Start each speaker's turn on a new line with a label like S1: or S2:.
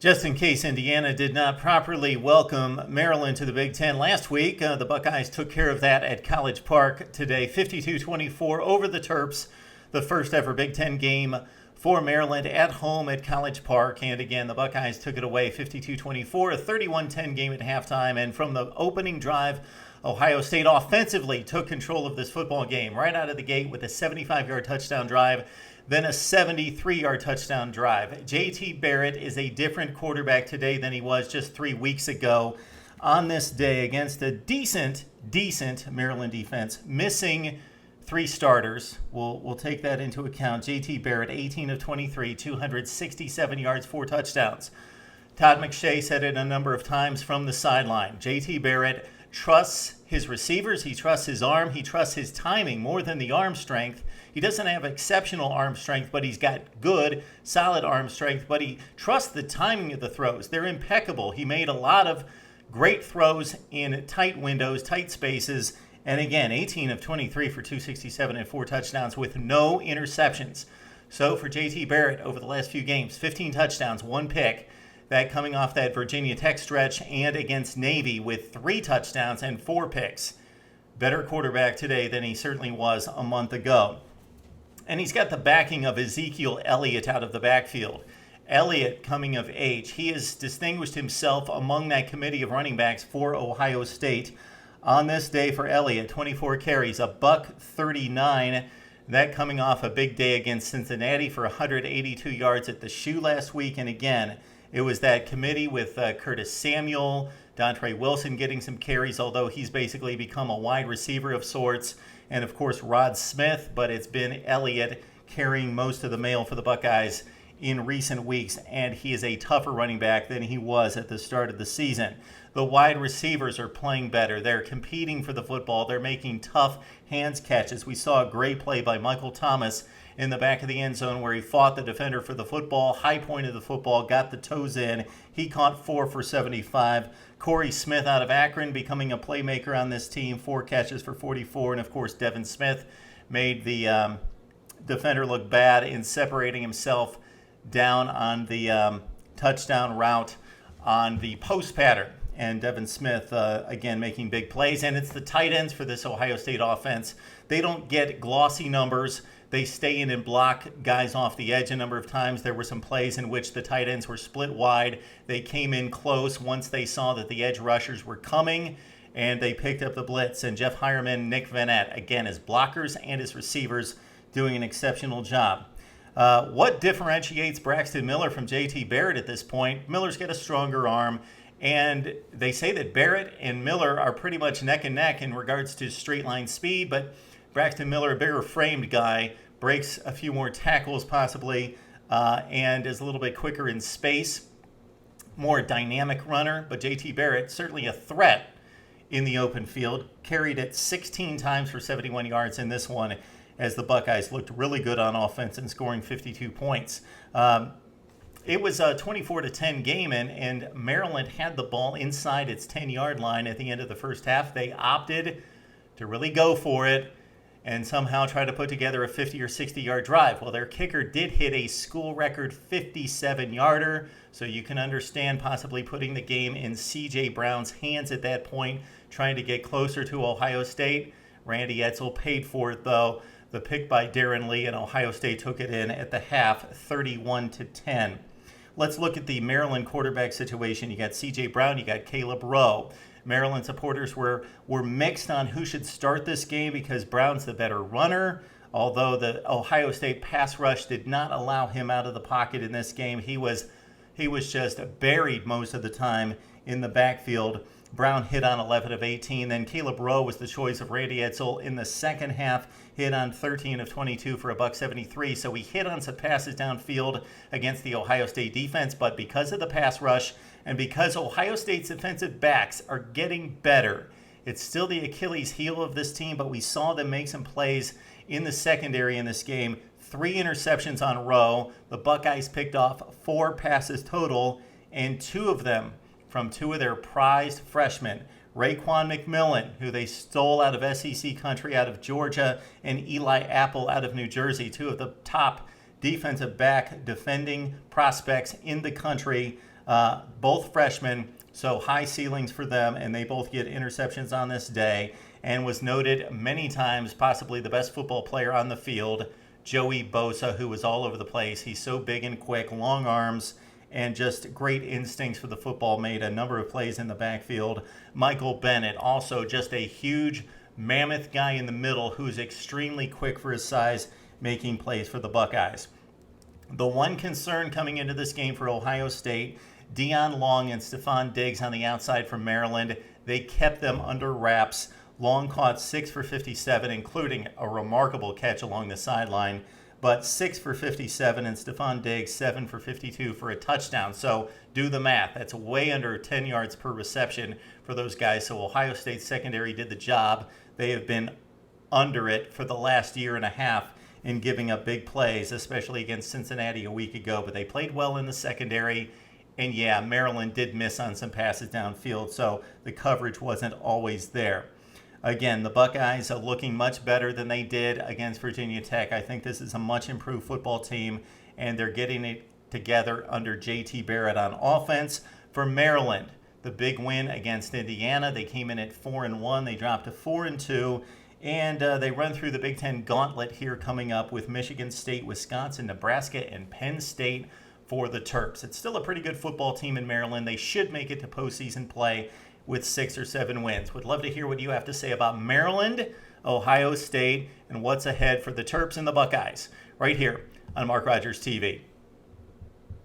S1: Just in case Indiana did not properly welcome Maryland to the Big Ten last week, the Buckeyes took care of that at College Park today, 52-24 over the Terps, the first ever Big Ten game for Maryland at home at College Park. And again, the Buckeyes took it away 52-24, a 31-10 game at halftime. And from the opening drive, Ohio State offensively took control of this football game right out of the gate with a 75-yard touchdown drive, then a 73-yard touchdown drive. JT Barrett is a different quarterback today than he was just 3 weeks ago on this day against a decent Maryland defense, missing 3 starters. We'll take that into account. JT Barrett, 18 of 23, 267 yards, 4 touchdowns. Todd McShay said it a number of times from the sideline. JT Barrett trusts his receivers, he trusts his arm, he trusts his timing more than the arm strength. He doesn't have exceptional arm strength, but he's got good, solid arm strength, but he trusts the timing of the throws. They're impeccable. He made a lot of great throws in tight windows, tight spaces, and again, 18 of 23 for 267 and 4 touchdowns with no interceptions. So for JT Barrett over the last few games, 15 touchdowns, 1 pick. That coming off that Virginia Tech stretch and against Navy with 3 touchdowns and 4 picks. Better quarterback today than he certainly was a month ago. And he's got the backing of Ezekiel Elliott out of the backfield. Elliott coming of age. He has distinguished himself among that committee of running backs for Ohio State. On this day for Elliott, 24 carries, a $139. That coming off a big day against Cincinnati for 182 yards at the shoe last week. And again, it was that committee with Curtis Samuel, Dontre Wilson getting some carries, although he's basically become a wide receiver of sorts. And, of course, Rod Smith, but it's been Elliott carrying most of the mail for the Buckeyes in recent weeks, and he is a tougher running back than he was at the start of the season. The wide receivers are playing better. They're competing for the football. They're making tough hands catches. We saw a great play by Michael Thomas in the back of the end zone where he fought the defender for the football, high point of the football, got the toes in. He caught 4 for 75. Corey Smith out of Akron becoming a playmaker on this team, 4 catches for 44. And, of course, Devin Smith made the defender look bad in separating himself down on the touchdown route on the post pattern. And Devin Smith, again, making big plays. And it's the tight ends for this Ohio State offense. They don't get glossy numbers. They stay in and block guys off the edge a number of times. There were some plays in which the tight ends were split wide. They came in close once they saw that the edge rushers were coming, and they picked up the blitz. And Jeff Hireman, Nick Vanette, again, as blockers and as receivers, doing an exceptional job. What differentiates Braxton Miller from JT Barrett at this point? Miller's got a stronger arm, and they say that Barrett and Miller are pretty much neck and neck in regards to straight line speed, but Braxton Miller, a bigger framed guy, breaks a few more tackles possibly, and is a little bit quicker in space, more dynamic runner. But JT Barrett, certainly a threat in the open field, carried it 16 times for 71 yards in this one as the Buckeyes looked really good on offense and scoring 52 points. It was a 24-10 game, and Maryland had the ball inside its 10-yard line at the end of the first half. They opted to really go for it and somehow try to put together a 50 or 60-yard drive. Well, their kicker did hit a school record 57-yarder, so you can understand possibly putting the game in C.J. Brown's hands at that point, trying to get closer to Ohio State. Randy Edsall paid for it, though. The pick by Darren Lee, and Ohio State took it in at the half, 31-10. Let's look at the Maryland quarterback situation. You got C.J. Brown, you got Caleb Rowe. Maryland supporters were mixed on who should start this game because Brown's the better runner, although the Ohio State pass rush did not allow him out of the pocket in this game. He was just buried most of the time in the backfield. Brown hit on 11 of 18. Then Caleb Rowe was the choice of Randy Edsall in the second half, hit on 13 of 22 for a $173. So he hit on some passes downfield against the Ohio State defense, but because of the pass rush and because Ohio State's defensive backs are getting better, it's still the Achilles heel of this team, but we saw them make some plays in the secondary in this game. 3 interceptions on Rowe. The Buckeyes picked off 4 passes total, and 2 of them from 2 of their prized freshmen, Raekwon McMillan, who they stole out of SEC country out of Georgia, and Eli Apple out of New Jersey, 2 of the top defensive back defending prospects in the country. Both freshmen, so high ceilings for them, and they both get interceptions on this day. And was noted many times, possibly the best football player on the field, Joey Bosa, who was all over the place. He's so big and quick, long arms, and just great instincts for the football, made a number of plays in the backfield. Michael Bennett, also just a huge mammoth guy in the middle who's extremely quick for his size, making plays for the Buckeyes. The one concern coming into this game for Ohio State, Deion Long and Stephon Diggs on the outside from Maryland, they kept them under wraps. Long caught 6 for 57, including a remarkable catch along the sideline, but 6 for 57, and Stephon Diggs 7 for 52 for a touchdown. So do the math. That's way under 10 yards per reception for those guys. So Ohio State secondary did the job. They have been under it for the last year and a half in giving up big plays, especially against Cincinnati a week ago. But they played well in the secondary. And yeah, Maryland did miss on some passes downfield, so the coverage wasn't always there. Again, the Buckeyes are looking much better than they did against Virginia Tech. I think this is a much improved football team, and they're getting it together under JT Barrett on offense. For Maryland, the big win against Indiana, they came in at 4-1. They dropped to 4-2, and they run through the Big Ten gauntlet here coming up with Michigan State, Wisconsin, Nebraska, and Penn State for the Terps. It's still a pretty good football team in Maryland. They should make it to postseason play with 6 or 7 wins. Would love to hear what you have to say about Maryland, Ohio State, and what's ahead for the Terps and the Buckeyes right here on Mark Rogers TV.